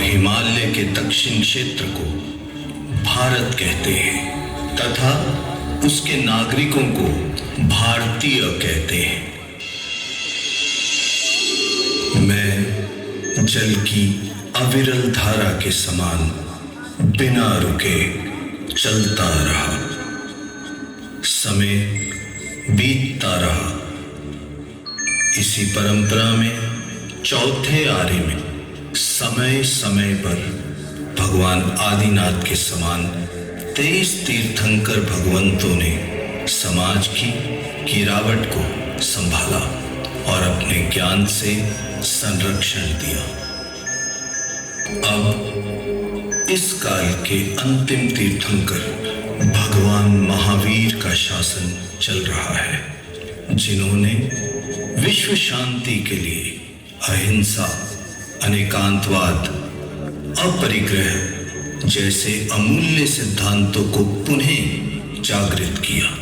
हिमालय के दक्षिण क्षेत्र को भारत कहते हैं तथा उसके नागरिकों को भारतीय कहते हैं। मैं जल की अविरल धारा के समान बिना रुके चलता रहा। समय बीतता रहा। इसी परंपरा में चौथे आर्य में समय समय पर भगवान आदिनाथ के समान 23 तीर्थंकर भगवंतों ने समाज की गिरावट को संभाला और अपने ज्ञान से संरक्षण दिया। अब इस काल के अंतिम तीर्थंकर भगवान महावीर का शासन चल रहा है, जिन्होंने विश्व शांति के लिए अहिंसा, अनेकांतवाद, अपरिग्रह जैसे अमूल्य सिद्धांतों को पुनः जागृत किया।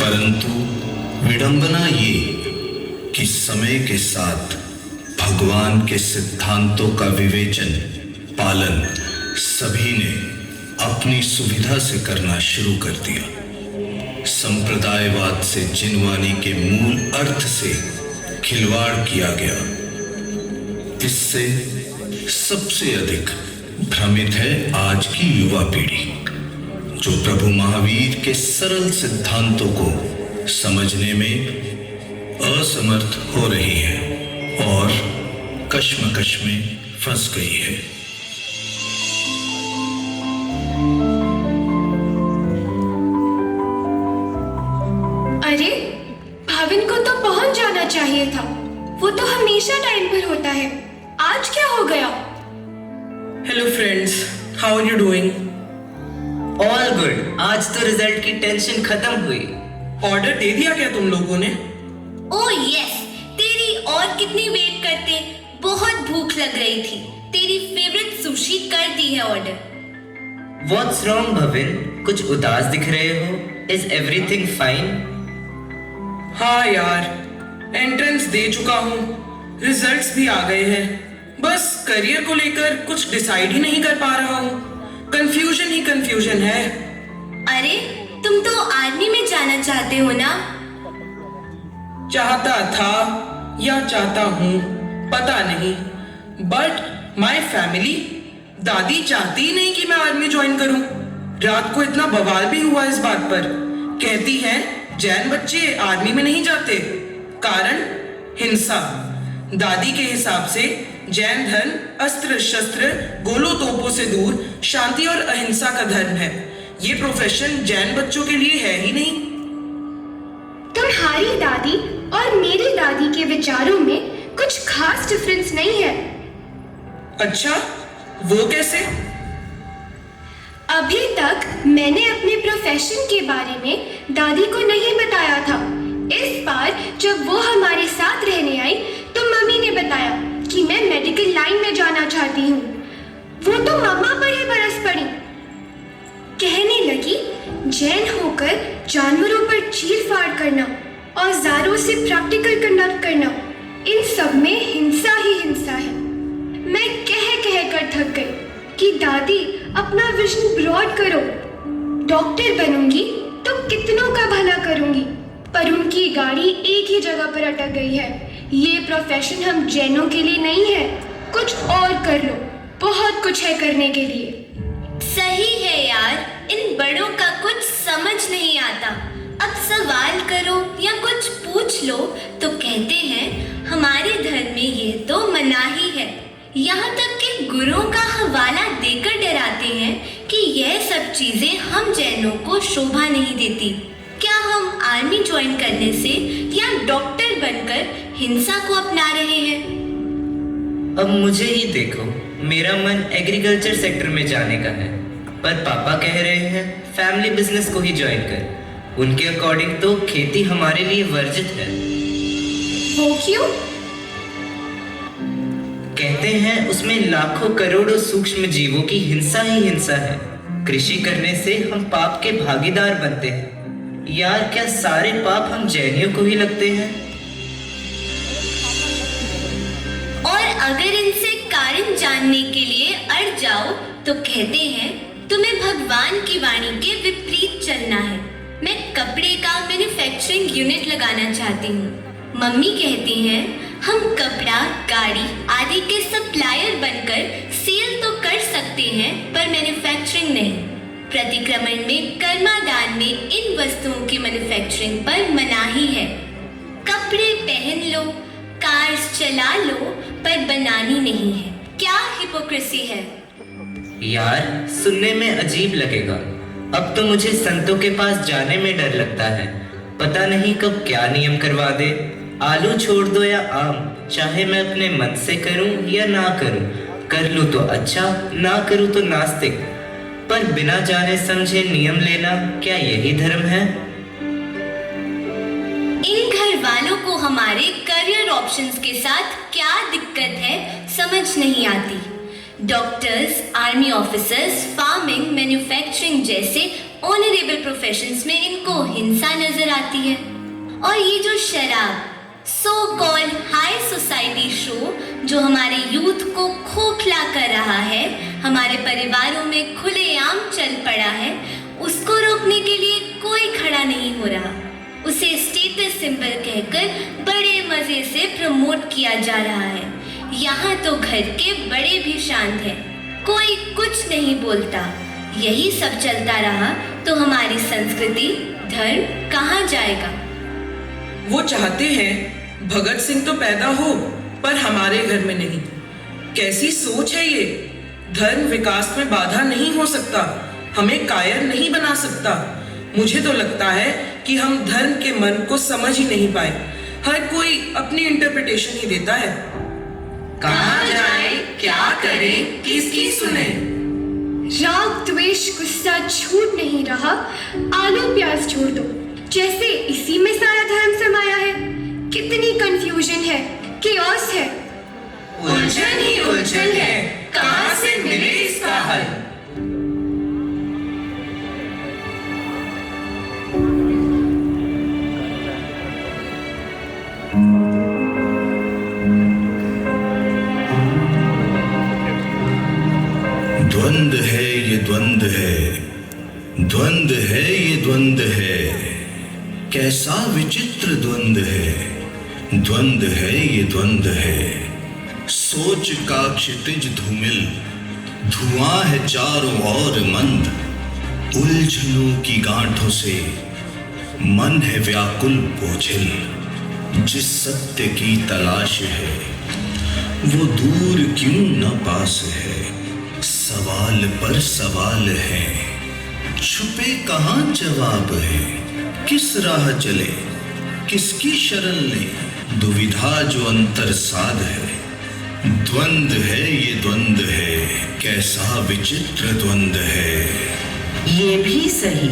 परंतु विडंबना ये कि समय के साथ भगवान के सिद्धांतों का विवेचन पालन सभी ने अपनी सुविधा से करना शुरू कर दिया। संप्रदायवाद से जिनवानी के मूल अर्थ से खिलवाड़ किया गया। इससे सबसे अधिक भ्रमित है आज की युवा पीढ़ी, जो प्रभु महावीर के सरल सिद्धांतों को समझने में असमर्थ हो रही है और कश्मकश में फंस गई है। अरे, भाविन को तो पहुंच जाना चाहिए था। वो तो हमेशा टाइम पर होता है। आज क्या हो गया? Hello friends, how are you doing? All good. आज तो रिजल्ट की टेंशन खत्म हुई। ऑर्डर दे दिया क्या तुम लोगों ने? ओह यस, तेरी और कितनी वेट करते, बहुत भूख लग रही थी। तेरी फेवरेट सुशी कर दी है ऑर्डर। What's wrong Bhavin? कुछ उदास दिख रहे हो। Is everything fine? हाँ यार, एंट्रेंस दे चुका हूँ, रिजल्ट्स भी आ गए हैं। बस करियर को लेकर कुछ डिसाइड ही नहीं कर पा रहा हूँ। कंफ्यूजन ही कंफ्यूजन है। अरे, तुम तो आर्मी में जाना चाहते हो ना? चाहता था या चाहता हूँ पता नहीं, बट माय फैमिली, दादी चाहती ही नहीं कि मैं आर्मी ज्वाइन करूं। रात को इतना बवाल भी हुआ इस बात पर। कहती है जैन बच्चे आर्मी में नहीं जाते, कारण हिंसा। दादी के हिसाब से जैन धर्म अस्त्र शस्त्र गोलों तोपों से दूर शांति और अहिंसा का धर्म है। ये प्रोफेशन जैन बच्चों के लिए है ही नहीं। तुम्हारी दादी और मेरी दादी के विचारों में कुछ खास डिफरेंस नहीं है। अच्छा, वो कैसे? अभी तक मैंने अपने प्रोफेशन के बारे में दादी को नहीं बताया था। इस बार जब वो हमारे साथ रहने आई तो मम्मी ने बताया कि मैं मेडिकल लाइन में जाना चाहती हूँ। वो तो मम्मा पर ही बरस पड़ी। कहने लगी जैन होकर जानवरों पर चीर-फाड़ करना, औजारों से प्रैक्टिकल कंडक्ट करना, इन सब में हिंसा ही हिंसा है। मैं कह कर थक गई कि दादी अपना विजन ब्रॉड करो। डॉक्टर बनूंगी तो कितनों का भला करूंगी, पर उनकी गाड़ी एक ही जगह पर अटक गई है। ये प्रोफेशन हम जैनों के लिए नहीं है, कुछ और कर लो, बहुत कुछ है करने के लिए। सही है यार, इन बड़ों का कुछ समझ नहीं आता। अब सवाल करो या कुछ पूछ लो तो कहते हैं हमारे धर्म में ये तो मनाही है। यहाँ तक कि गुरुओं का हवाला देकर डराते हैं कि यह सब चीजें हम जैनों को शोभा नहीं देती। क्या हम आर्मी ज्वाइन करने से या डॉक्टर बनकर हिंसा को अपना रहे हैं? अब मुझे ही देखो, मेरा मन एग्रीकल्चर सेक्टर में जाने का है, पर पापा कह रहे हैं फैमिली बिजनेस को ही ज्वाइन कर। उनके अकॉर्डिंग तो खेती हमारे लिए वर्जित है। वो क्यों? कहते हैं उसमें लाखों करोड़ों सूक्ष्म जीवों की हिंसा ही हिंसा है। कृषि करने से हम पाप के भागीदार बनते हैं। यार, क्या सारे पाप हम जैनियों को ही लगते हैं? और अगर इनसे कारण जानने के लिए अड़ जाओ तो कहते हैं तुम्हें भगवान की वाणी के विपरीत चलना है। मैं कपड़े का मैन्युफैक्चरिंग यूनिट लगाना चाहती हूँ। मम्मी कहती हैं हम कपड़ा, गाड़ी आदि के सप्लायर बनकर सेल तो कर सकते हैं, पर मैन्युफैक्चरिंग नहीं। प्रतिक्रमण में कर्मादान में इन वस्तुओं की मैन्युफैक्चरिंग पर मनाही है। कपड़े पहन लो, कार्स चला लो, पर बनानी नहीं है। क्या हिपोक्रेसी है? यार, सुनने में अजीब लगेगा। अब तो मुझे संतों के पास जाने में डर लगता है। पता नहीं कब क्या नियम करवा दे। आलू छोड़ दो या आम, चाहे मैं अपने मन से करूं या ना करूं। कर लूं तो अच्छा, ना करूं तो नास्तिक। पर बिना जाने समझे नियम लेना, क्या यही धर्म है? इन घर वालों को हमारे करियर ऑप्शंस के साथ क्या दिक्कत है समझ नहीं आती। Doctors, army officers, farming, manufacturing जैसे ऑनरेबल प्रोफेशंस में इनको हिंसा नजर आती है। और ये जो शराब, so called high society show जो हमारे यूथ को खोखला कर रहा है, हमारे परिवारों में खुलेआम चल पड़ा है, उसको रोकने के लिए कोई खड़ा नहीं हो रहा। उसे स्टेटस सिंबल कहकर बड़े मजे से प्रमोट किया जा रहा है। यहाँ तो घर के बड़े भी शांत हैं, कोई कुछ नहीं बोलता। यही सब चलता रहा तो हमारी संस्कृति, धर्म कहाँ जाएगा? वो चाहते हैं भगत सिंह तो पैदा हो, पर हमारे घर में नहीं। कैसी सोच है ये? धर्म विकास में बाधा नहीं हो सकता, हमें कायर नहीं बना सकता। मुझे तो लगता है कि हम धर्म के मन को समझ ही नहीं पाए। हर कोई अपनी इंटरप्रिटेशन ही देता है। कहाँ जाए, क्या करें, किसकी सुने? राग, द्वेष, गुस्सा छूट नहीं रहा। आलू प्याज छोड़ दो, जैसे इसी में सारा धर्म समाया है। कितनी कंफ्यूजन है, केओस है। उलझन ही उलझन है, कहाँ से मिले इसका हल? द्वंद है ये द्वंद है, द्वंद है ये द्वंद है। कैसा विचित्र द्वंद है, द्वंद है ये द्वंद है। सोच का क्षितिज धूमिल, धुआं है चारों ओर मंद। उलझनों की गांठों से मन है व्याकुल बोझिल। जिस सत्य की तलाश है वो दूर क्यों न पास है। सवाल पर सवाल है, छुपे कहाँ जवाब है। किस राह चले, किसकी शरण ले, दुविधा जो अंतर साध है। द्वंद है ये द्वंद है, कैसा विचित्र द्वंद है। ये भी सही,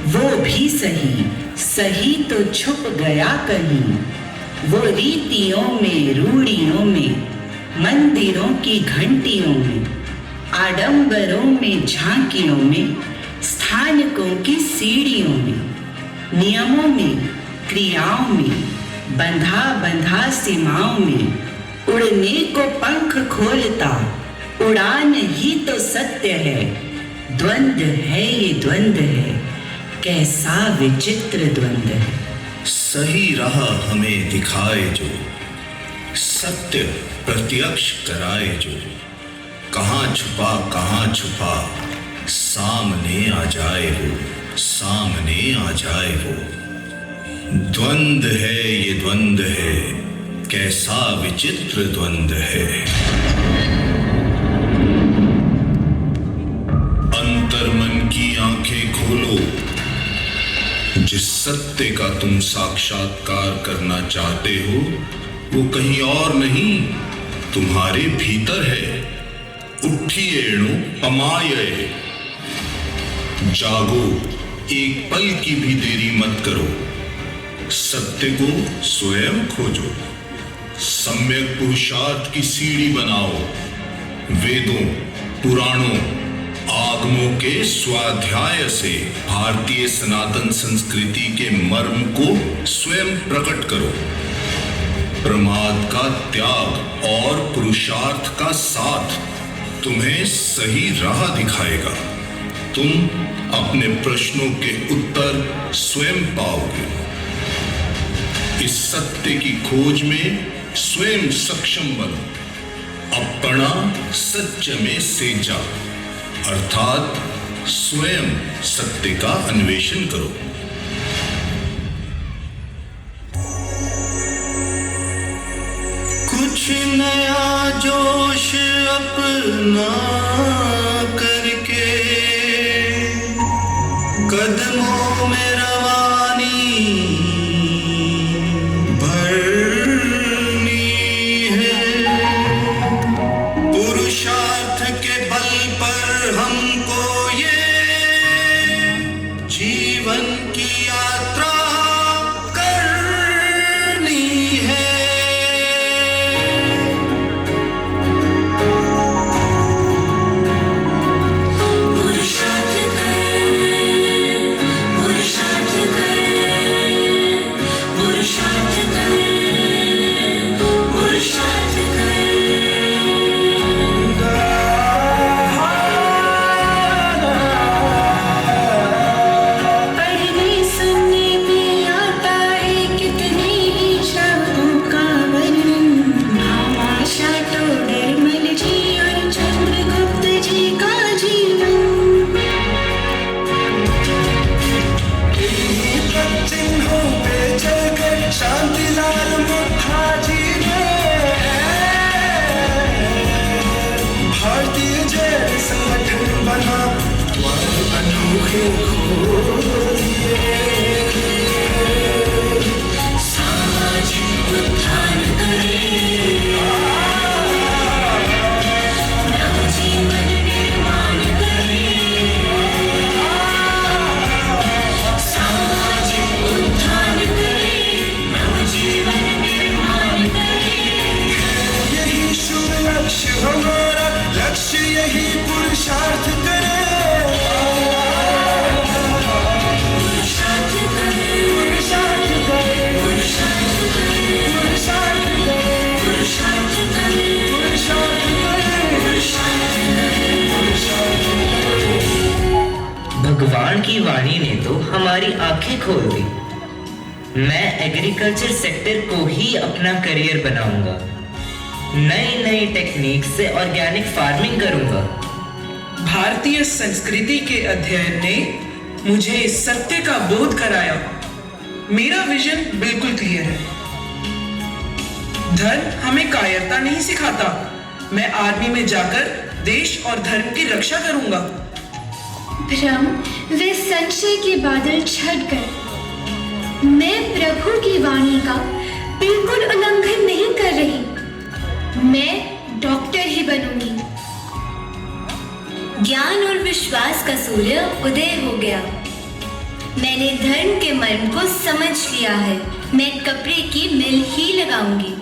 वो भी सही, सही तो छुप गया कहीं। वो रीतियों में, रूढ़ियों में, मंदिरों की घंटियों में, आडंबरों में, झांकियों में, स्थानकों की सीढ़ियों में, नियमों में, क्रियाओं में, बंधा बंधा सीमाओं में, उड़ने को पंख खोलता उड़ान ही तो सत्य है। द्वंद है ये द्वंद है, कैसा विचित्र द्वंद है। सही राह हमें दिखाए जो, सत्य प्रत्यक्ष कराए जो। कहाँ छुपा सामने आ जाए वो, सामने आ जाए वो। द्वंद है ये द्वंद है, कैसा विचित्र द्वंद है। सत्य का तुम साक्षात्कार करना चाहते हो वो कहीं और नहीं, तुम्हारे भीतर है। उठिएणु अमायये, जागो, एक पल की भी देरी मत करो। सत्य को स्वयं खोजो, सम्यक पुरुषार्थ की सीढ़ी बनाओ। वेदों, पुराणों, आगमों के स्वाध्याय से भारतीय सनातन संस्कृति के मर्म को स्वयं प्रकट करो। प्रमाद का त्याग और पुरुषार्थ का साथ तुम्हें सही राह दिखाएगा। तुम अपने प्रश्नों के उत्तर स्वयं पाओगे। इस सत्य की खोज में स्वयं सक्षम बनो। अपना सत्य में सेजा, अर्थात स्वयं सत्य का अन्वेषण करो। कुछ नया जोश अपना करके कदमों में रवानी भरनी है। पुरुषार्थ के बल पर हमको ये जीवन की यात्रा करनी है। भगवान की वाणी ने तो हमारी आंखें खोल दी। मैं एग्रीकल्चर सेक्टर को ही अपना करियर बनाऊंगा। नई नई टेक्निक से ऑर्गेनिक फार्मिंग करूंगा। भारतीय संस्कृति के अध्ययन ने मुझे सत्य का बोध कराया। मेरा विजन बिल्कुल क्लियर है। धर्म हमें कायरता नहीं सिखाता। मैं आर्मी में जाकर देश और धर्म की रक्षा करूंगा। भ्रम वे संशय के बादल छट गए। मैं प्रभु की वाणी का बिल्कुल उल्लंघन नहीं कर रही। मैं डॉक्टर ही बनूंगी। ज्ञान और विश्वास का सूर्य उदय हो गया। मैंने धर्म के मर्म को समझ लिया है। मैं कपड़े की मिल ही लगाऊंगी।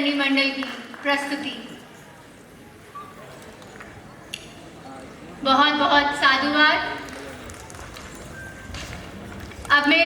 प्रतिनिधि मंडल की प्रस्तुति। बहुत बहुत साधुवाद। अब मैं